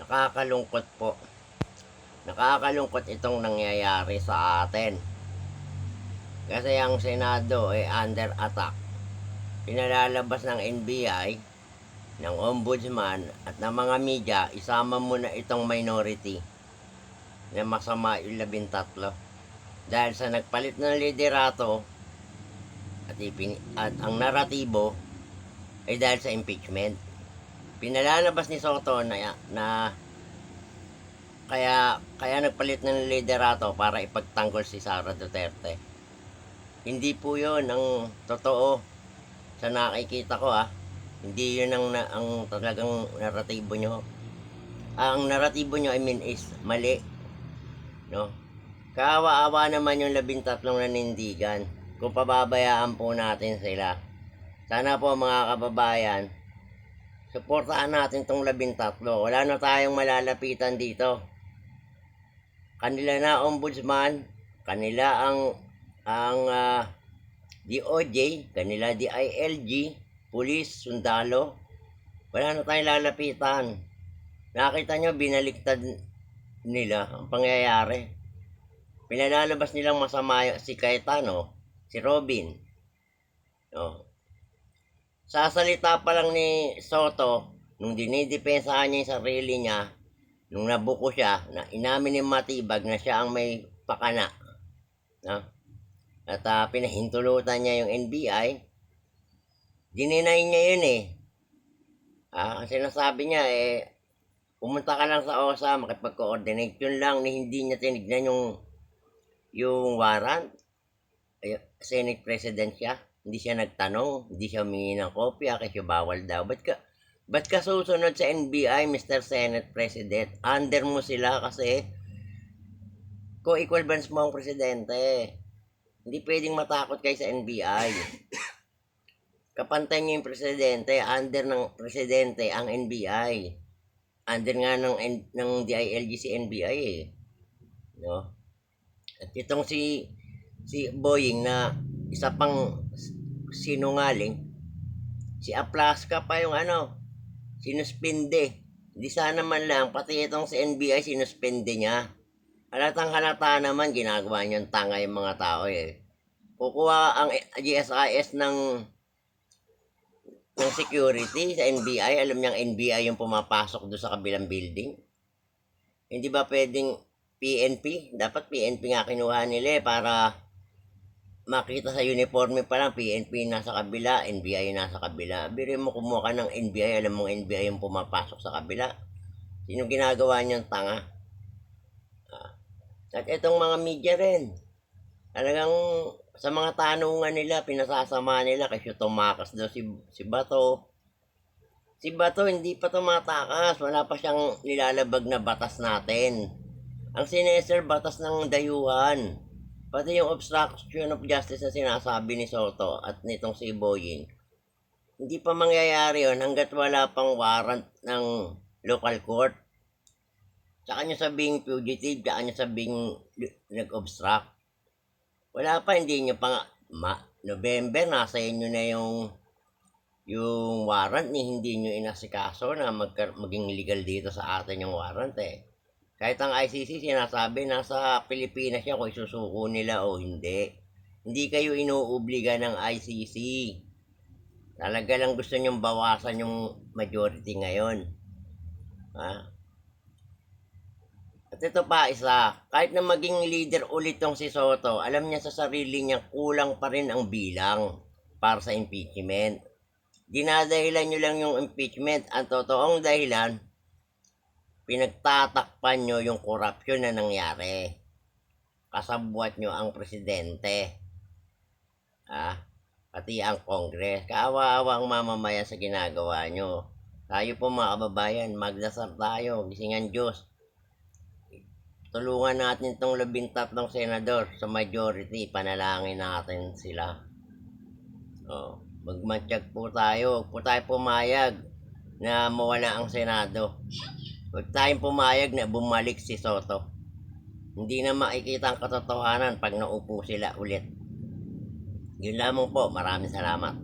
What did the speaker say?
Nakakalungkot po. Nakakalungkot itong nangyayari sa atin. Kasi ang Senado ay under attack. Pinalalabas ng NBI, ng Ombudsman at ng mga media, isama mo na itong minority na masama yung 13. Dahil sa nagpalit ng liderato at ang naratibo ay dahil sa impeachment. Pinalalabas ni Soto na kaya nagpalit ng liderato para ipagtanggol si Sara Duterte. Hindi po 'yon ang totoo sa nakikita ko Hindi 'yun ang talagang naratibo nyo. Ang naratibo nyo is mali, no? Kaawa-awa naman yung 13 nanindigan kung pababayaan po natin sila. Sana po mga kababayan, suportahan natin tong 13. Wala na tayong malalapitan dito. Kanila na Ombudsman, kanila ang DOJ, kanila DILG, pulis, sundalo. Wala na tayong lalapitan. Nakita nyo, binaliktad nila ang pangyayari. Pinalalabas nilang masama si Cayetano, si Robin. No. Sa salita pa lang ni Soto, nung dinidepensahan niya yung sarili niya, nung nabuko siya, na inamin ni Matibag na siya ang may pakana. No? At pinahintulutan niya yung NBI, dininay niya yun ang sinasabi niya pumunta ka lang sa OSA, makipag-coordinate. Yun lang, hindi niya tinignan yung warrant. Senate President siya. Hindi siya nagtanong, hindi siya humingi ng kopya kasi bawal daw. Ba't ka susunod sa NBI, Mr. Senate President? Under mo sila kasi co-equal branch mo ang presidente. Hindi pwedeng matakot kayo sa NBI. Kapantay niyo yung presidente, under ng presidente ang NBI. Under nga ng DILG si NBI No? At itong si Boying na isa pang sinungaling, si Aplaska pa yung sinuspinde. Hindi sana man lang, pati itong si NBI sinuspinde niya. Halatang halata naman, ginagawa niyang tanga yung mga tao Kukuha ang GSIS ng security sa NBI. Alam niyang NBI yung pumapasok doon sa kabilang building. Hindi ba pwedeng PNP? Dapat PNP nga kinuha nila para makita sa uniforme pa lang, PNP nasa kabila, NBI nasa kabila. Biro mo kumuha ka ng NBI, alam mong NBI yung pumapasok sa kabila. Sino ginagawa niyang tanga? At itong mga media rin, talagang sa mga tanungan nila, pinasasama nila kasi tumakas daw si Bato. Si Bato hindi pa tumatakas, wala pa siyang nilalabag na batas natin. Ang sineser, batas ng dayuhan. Pati yung obstruction of justice na sinasabi ni Soto at nitong si Boying, hindi pa mangyayari yun hanggat wala pang warrant ng local court. Tsaka nyo sabing fugitive, tsaka nyo sabing nag-obstruct. Wala pa, hindi nyo pa November, nasa inyo na yung warrant hindi nyo inasikaso na maging legal dito sa atin yung warrant Kahit ang ICC sinasabi nasa Pilipinas yan kung isusuko nila o hindi. Hindi kayo inuobliga ng ICC. Talaga lang gusto nyong bawasan yung majority ngayon. At ito pa isa, kahit na maging leader ulit tong si Soto, alam niya sa sarili niya kulang pa rin ang bilang para sa impeachment. Dinadahilan nyo lang yung impeachment. Ang totoong dahilan, pinagtatakpan nyo yung korupsyon na nangyari. Kasabwat nyo ang presidente. Pati ang Congress. Kaawa-awa ang mamamayan sa ginagawa nyo. Tayo po mga kababayan, magdasal tayo, gisingan Diyos. Tulungan natin itong 13 senador sa majority, panalangin natin sila. Magmatsyag po tayo, huwag po tayo pumayag na mawala ang Senado. Huwag tayong pumayag na bumalik si Soto. Hindi na makikita ang katotohanan pag naupo sila ulit. Yun lamang po, maraming salamat.